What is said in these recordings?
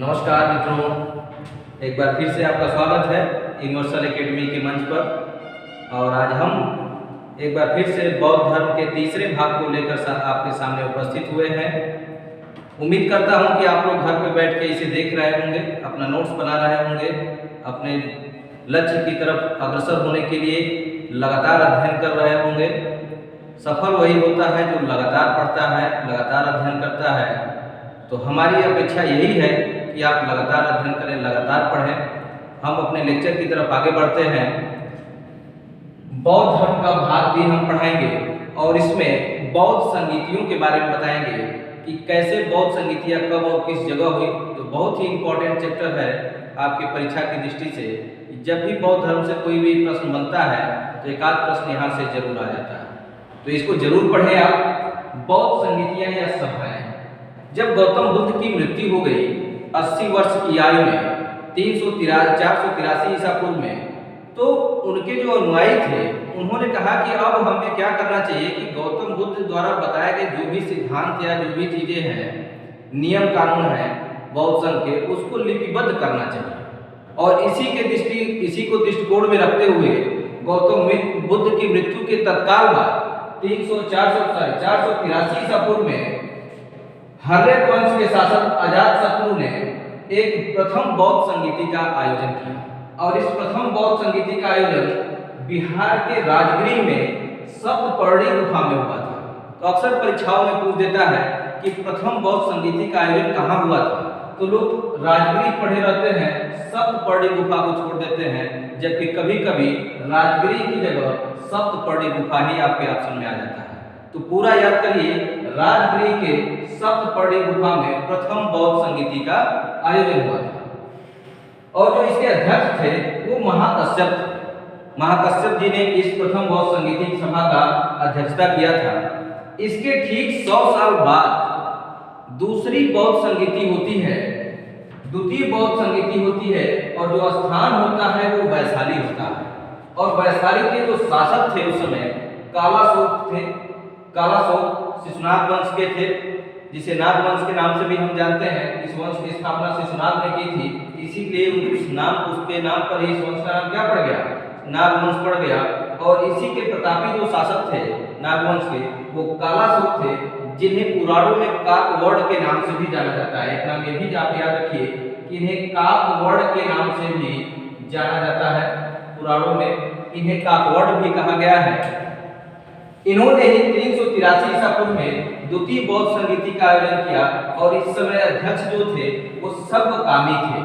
नमस्कार मित्रों, एक बार फिर से आपका स्वागत है यूनिवर्सल एकेडमी के मंच पर। और आज हम एक बार फिर से बौद्ध धर्म के तीसरे भाग को लेकर आपके सामने उपस्थित हुए हैं। उम्मीद करता हूं कि आप लोग घर पर बैठ के इसे देख रहे होंगे, अपना नोट्स बना रहे होंगे, अपने लक्ष्य की तरफ अग्रसर होने के लिए लगातार अध्ययन कर रहे होंगे। सफल वही होता है जो लगातार पढ़ता है, लगातार अध्ययन करता है। तो हमारी अपेक्षा यही है कि आप लगातार अध्ययन करें, लगातार पढ़ें। हम अपने लेक्चर की तरफ आगे बढ़ते हैं। बौद्ध धर्म का भाग भी हम पढ़ाएंगे और इसमें बौद्ध संगीतियों के बारे में बताएंगे कि कैसे बौद्ध संगीतियाँ कब और किस जगह हुई। तो बहुत ही इम्पोर्टेंट चैप्टर है आपके परीक्षा की दृष्टि से। जब भी बौद्ध धर्म से कोई भी प्रश्न बनता है तो एक आध प्रश्न यहाँ से जरूर आ जाता है, तो इसको जरूर पढ़ें आप। बौद्ध संगीतियाँ या सभाएं। जब गौतम बुद्ध की मृत्यु हो गई 80 वर्ष की आयु में 483 ईसा पूर्व में, तो उनके जो अनुयायी थे उन्होंने कहा कि अब हमें क्या करना चाहिए कि गौतम बुद्ध द्वारा बताए गए जो भी सिद्धांत या जो भी चीजें हैं, नियम कानून है बौद्ध संघ के, उसको लिपिबद्ध करना चाहिए। और इसी को दृष्टिकोण में रखते हुए गौतम बुद्ध की मृत्यु के तत्काल बाद 483 ईसा पूर्व में हर्यक वंश के शासक अजातशत्रु ने एक प्रथम बौद्ध संगीति का आयोजन किया। और इस प्रथम बौद्ध संगीति का आयोजन बिहार के राजगीर में सप्तपर्णी गुफा में हुआ था। तो अक्सर परीक्षाओं में पूछ देता है कि प्रथम बौद्ध संगीति का आयोजन कहाँ हुआ था, तो लोग राजगीर पढ़े रहते हैं, सप्तपर्णी गुफा को छोड़ देते हैं, जबकि कभी कभी राजगीर की जगह सप्तपर्णी गुफा ही आपके ऑप्शन में आ जाता है। तो पूरा याद करिए, राजगीर के सप्तपर्णी गुफा में प्रथम बौद्ध संगीति का आयोजन हुआ था। और जो इसके अध्यक्ष थे वो महाकश्यप थे। महाकश्यप जी ने इस प्रथम बौद्ध संगीति सभा का अध्यक्षता किया था। इसके ठीक 100 साल बाद दूसरी बौद्ध संगीति होती है, द्वितीय बौद्ध संगीति होती है, और जो स्थान होता है वो वैशाली होता है। और वैशाली के जो शासक थे उस समय कालाशोक थे। कालाशोक शिशुनाग वंश के थे, जिसे नाग वंश के नाम से भी हम जानते हैं। इस वंश की स्थापना शिशुनाग ने की थी, इसीलिए उसके नाम पर ही इस वंश का नाम क्या पड़ गया, नागवंश पड़ गया। और इसी के प्रतापी जो शासक थे नागवंश के, वो कालाशोक थे, जिन्हें पुराणों में काकवड़ के नाम से भी जाना जाता है। एक नाम ये भी आप याद रखिए कि इन्हें काकवड़ के नाम से भी जाना जाता है। पुराणों में इन्हें काकवड़ भी कहा गया है। इन्होंने ही 383 ईसा पूर्व में द्वितीय बौद्ध संगीति का आयोजन किया। और इस समय अध्यक्ष जो थे वो सबकामी थे।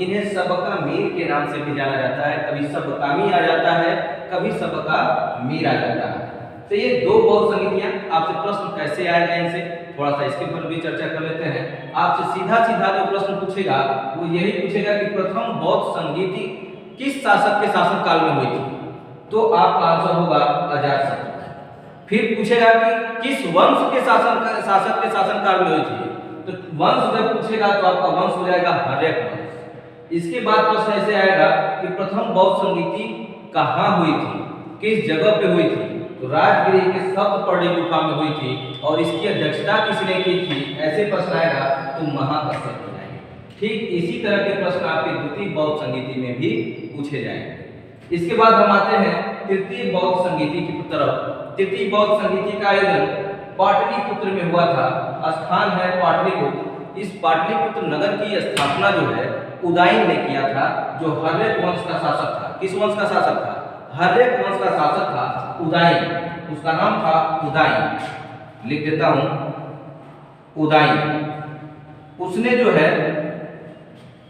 इन्हें सबका मीर के नाम से भी जाना जाता है। कभी सबकामी आ जाता है, कभी सबका मीर आ जाता है। तो ये दो बौद्ध संगीतियां। आपसे प्रश्न कैसे आएगा, इनसे थोड़ा सा इसके ऊपर भी चर्चा कर लेते हैं। आपसे सीधा सीधा जो प्रश्न पूछेगा वो यही पूछेगा कि प्रथम बौद्ध संगीति किस शासक के शासनकाल में हुई थी, तो आपका आंसर होगा अजातशत्रु। फिर पूछेगा कि किस वंश के शासक के शासनकाल में हुई थी, तो वंश जब पूछेगा तो आपका वंश हो जाएगा हर्यक वंश। इसके बाद प्रश्न ऐसे आएगा कि प्रथम बौद्ध संगीति कहाँ हुई थी, किस जगह पे हुई थी, तो राजगीर के सप्तपर्णी गुफा में हुई थी। और इसकी अध्यक्षता किसने की थी, ऐसे प्रश्न आएगा तो महाकश्यप हो जाएंगे। ठीक इसी तरह के प्रश्न आपके द्वितीय बौद्ध संगीति में भी पूछे जाएंगे। इसके बाद हम आते हैं तृतीय बौद्ध संगीति की तरफ। तृतीय बौद्ध संगीति का आयोजन पाटलिपुत्र में हुआ था। स्थान है पाटलिपुत्र। इस पाटलिपुत्र नगर की स्थापना जो है उदयन ने किया था, जो हर्यक वंश का शासक था। किस वंश का शासक था, हर्यक वंश का शासक था उदयन। उसका नाम था उदयन, लिख देता हूं उदयन। उसने जो है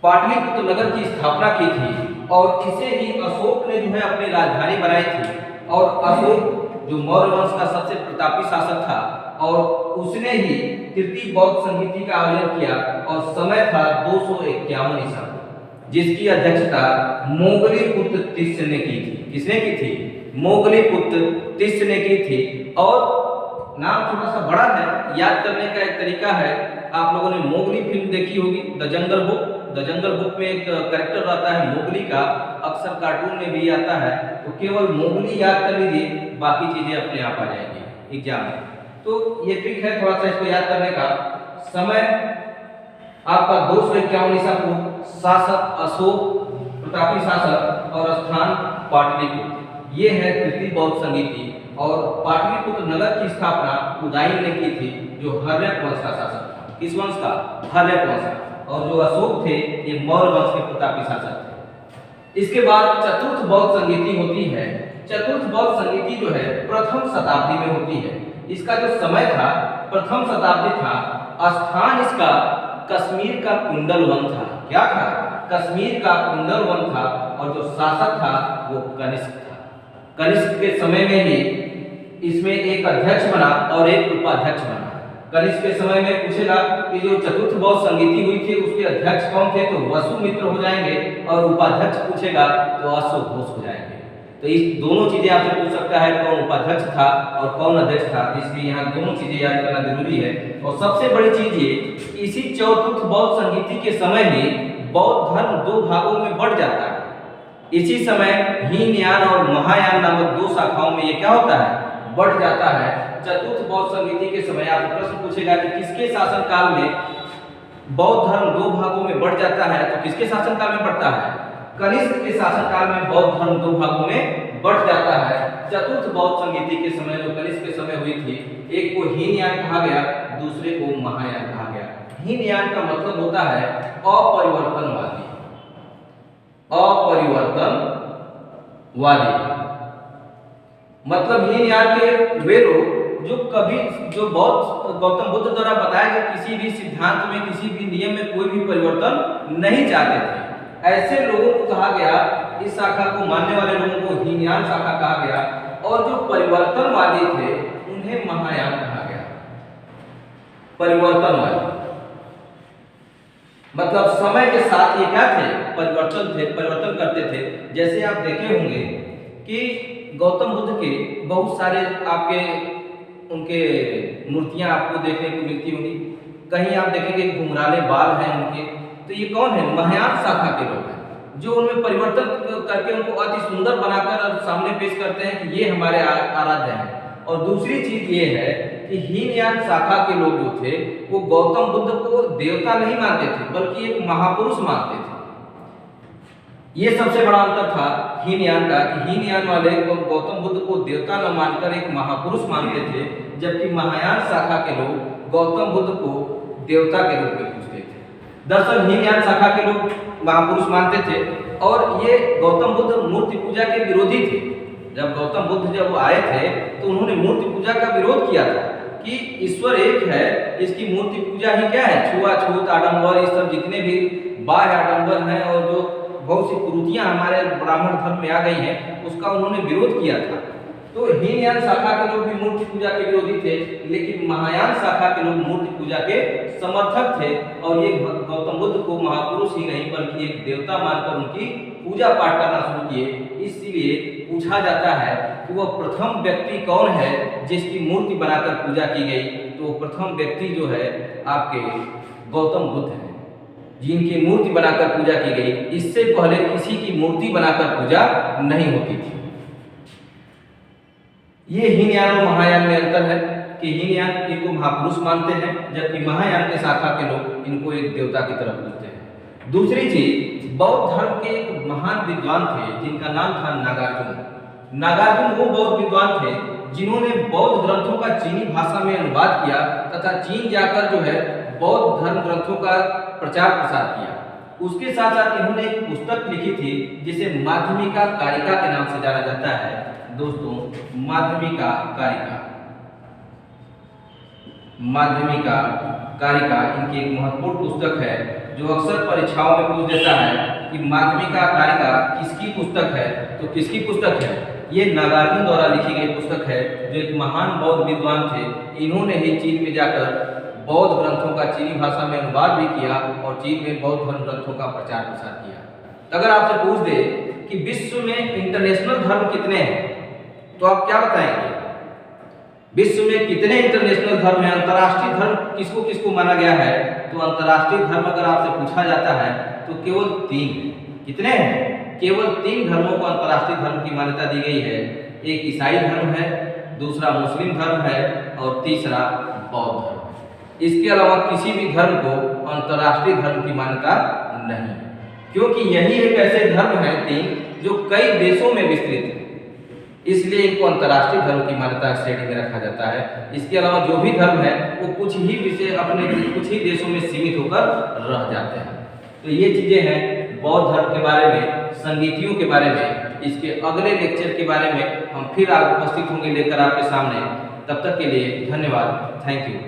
पाटलिपुत्र नगर की स्थापना की थी। और इसे ही अशोक ने जो है अपनी राजधानी बनाई थी। और अशोक जो मौर्य वंश का सबसे प्रतापी शासक था, और उसने ही तृतीय बौद्ध संगीति का आयोजन किया। और समय था 251 ईसा, जिसकी अध्यक्षता मोगलीपुत्र तिस्य ने की थी। किसने की थी, मोगलीपुत्र तिस्य ने की थी। और नाम थोड़ा सा बड़ा है, याद करने का एक तरीका है, आप लोगों ने मोगली फिल्म देखी होगी, the jungle book. The jungle book में एक कैरेक्टर रहता है मोगली का, अक्सर कार्टून में भी आता है। तो केवल मोगली याद कर लीजिए, बाकी चीजें अपने आप आ जाएंगी एग्जाम में। तो ये ट्रिक है थोड़ा सा इसको याद करने का। समय आपका 251 ईसा पूर्व, शासक अशोक प्रतापी शासक और स्थान पाटलिपुत्र। ये है तृतीय बौद्ध संगीति। और पाटलिपुत्र नगर की स्थापना उदयन ने की थी, जो हर्यक वंश का शासक था। किस वंश का? हर्यक वंश का। और जो अशोक थे ये मौर्य वंश के प्रतापी शासक थे। इसके बाद चतुर्थ बौद्ध संगीति होती है। चतुर्थ बौद्ध संगीति जो है प्रथम शताब्दी में होती है। इसका जो समय था प्रथम शताब्दी था। स्थान इसका कश्मीर का कुंडल वन था। क्या था? कश्मीर का कुंडल वन था। और जो शासक था वो कनिष्क था। कनिष्क के समय में ही इसमें एक अध्यक्ष बना और एक उपाध्यक्ष बना। कनिष्क के समय में पूछेगा कि जो चतुर्थ बौद्ध संगीति हुई थी उसके अध्यक्ष कौन थे, तो वसुमित्र हो जाएंगे। और उपाध्यक्ष पूछेगा तो अशोक घोष हो जाएंगे। तो इस दोनों चीजें आपसे पूछ सकता है, कौन उपाध्यक्ष था और कौन अध्यक्ष था। इसलिए यहाँ दोनों चीजें याद करना जरूरी है। और सबसे बड़ी चीज ये, इसी चतुर्थ बौद्ध संगीति के समय में बौद्ध धर्म दो भागों में बढ़ जाता है। इसी समय हीनयान और महायान नामक दो शाखाओं में ये क्या होता है? बढ़ जाता है। चतुर्थ बौद्ध संगीति के समय आपको प्रश्न पूछेगा कि किसके शासनकाल में बौद्ध धर्म दो भागों में बढ़ जाता है, तो किसके शासनकाल में बढ़ता है? कनिष्क के शासनकाल में बौद्ध धर्म दो भागों में बढ़ जाता है। चतुर्थ बौद्ध संगीति के समय जो कनिष्क के समय हुई थी, एक को हीनयान कहा गया, दूसरे को महायान कहा गया। हीनयान का मतलब होता है अपरिवर्तनवादी। अपरिवर्तनवादी मतलब हीनयान के वे लोग जो बौद्ध गौतम बुद्ध द्वारा बताए गए किसी भी सिद्धांत में, किसी भी नियम में कोई भी परिवर्तन नहीं चाहते थे। ऐसे लोगों को कहा गया, इस शाखा को मानने वाले लोगों को हीनयान शाखा कहा गया। और जो परिवर्तनवादी थे उन्हें महायान कहा गया। परिवर्तनवादी मतलब समय के साथ ये क्या थे? परिवर्तन करते थे। जैसे आप देखे होंगे कि गौतम बुद्ध के बहुत सारे आपके उनके मूर्तियां आपको देखने को मिलती होंगी। कहीं आप देखेंगे घुंघराले बाल हैं उनके, तो ये कौन है? महायान शाखा के लोग हैं, जो उनमें परिवर्तन करके उनको अति सुंदर बनाकर सामने पेश करते हैं कि ये हमारे आराध्य हैं। और दूसरी चीज ये है कि हीनयान शाखा के लोग जो थे वो गौतम बुद्ध को देवता नहीं मानते थे, बल्कि एक महापुरुष मानते थे। ये सबसे बड़ा अंतर था हीनयान का, कि हीनयान वाले गौतम बुद्ध को देवता न मानकर एक महापुरुष मानते थे, जबकि महायान शाखा के लोग गौतम बुद्ध को देवता के रूप में पूजते थे। दरअसल हीनयान शाखा के लोग महापुरुष मानते थे और ये गौतम बुद्ध मूर्ति पूजा के विरोधी थे। जब गौतम बुद्ध जब आए थे तो उन्होंने मूर्ति पूजा का विरोध किया था कि ईश्वर एक है, इसकी मूर्ति पूजा ही क्या है? छुआछूत, आडंबर, ये सब जितने भी बाह्य आडंबर हैं और जो बहुत सी कुरीतियां हमारे ब्राह्मण धर्म में आ गई हैं, उसका उन्होंने विरोध किया था। तो हीनयान शाखा के लोग भी मूर्ति पूजा के विरोधी थे, लेकिन महायान शाखा के लोग मूर्ति पूजा के समर्थक थे। और ये गौतम बुद्ध को महापुरुष ही नहीं बल्कि एक देवता मानकर उनकी पूजा पाठ करना शुरू किए। इसलिए पूछा जाता है कि वह प्रथम व्यक्ति कौन है जिसकी मूर्ति बनाकर पूजा की गई, तो वो प्रथम व्यक्ति जो है आपके गौतम बुद्ध हैं, जिनकी मूर्ति बनाकर पूजा की गई। इससे पहले किसी की मूर्ति बनाकर पूजा नहीं होती थी। ये हीनयान और महायान में अंतर है कि हीनयान इनको महापुरुष मानते हैं, जबकि महायान के शाखा के लोग इनको एक देवता की तरफ पूजते हैं। दूसरी चीज, बौद्ध धर्म के एक महान विद्वान थे जिनका नाम था नागार्जुन। नागार्जुन वो बौद्ध विद्वान थे जिन्होंने बौद्ध ग्रंथों का चीनी भाषा में अनुवाद किया तथा चीन जाकर जो है बौद्ध धर्म ग्रंथों का प्रचार प्रसार किया। उसके साथ साथ इन्होंने एक पुस्तक लिखी थी जिसे माध्यमिका कारिका के नाम से जाना जाता है। दोस्तों, माध्यमिका कारिका, माध्यमिका कारिका इनकी एक महत्वपूर्ण पुस्तक है जो अक्सर परीक्षाओं में पूछ देता है कि माध्यमिका कारिका किसकी पुस्तक है। तो किसकी पुस्तक है? ये नागार्जुन द्वारा लिखी गई पुस्तक है, जो एक महान बौद्ध विद्वान थे। इन्होंने ही चीन में जाकर बौद्ध ग्रंथों का चीनी भाषा में अनुवाद भी किया और चीन में बौद्ध धर्म ग्रंथों का प्रचार प्रसार किया। अगर आपसे पूछ दे कि विश्व में इंटरनेशनल धर्म कितने हैं, तो आप क्या बताएंगे? विश्व में कितने इंटरनेशनल धर्म हैं? अंतर्राष्ट्रीय धर्म किसको किसको माना गया है? तो अंतर्राष्ट्रीय धर्म अगर आपसे पूछा जाता है तो केवल 3। कितने हैं? केवल 3 धर्मों को अंतर्राष्ट्रीय धर्म की मान्यता दी गई है। एक ईसाई धर्म है, दूसरा मुस्लिम धर्म है और तीसरा बौद्ध धर्म। इसके अलावा किसी भी धर्म को अंतर्राष्ट्रीय धर्म की मान्यता नहीं, क्योंकि यही एक ऐसे धर्म है तीन जो कई देशों में विस्तृत है, इसलिए इनको अंतर्राष्ट्रीय धर्म की मान्यता श्रेणी में रखा जाता है। इसके अलावा जो भी धर्म है वो कुछ ही विषय अपने कुछ ही देशों में सीमित होकर रह जाते हैं। तो ये चीजें हैं बौद्ध धर्म के बारे में, संगीतियों के बारे में। इसके अगले लेक्चर के बारे में हम फिर उपस्थित होंगे लेकर आपके सामने। तब तक के लिए धन्यवाद, थैंक यू।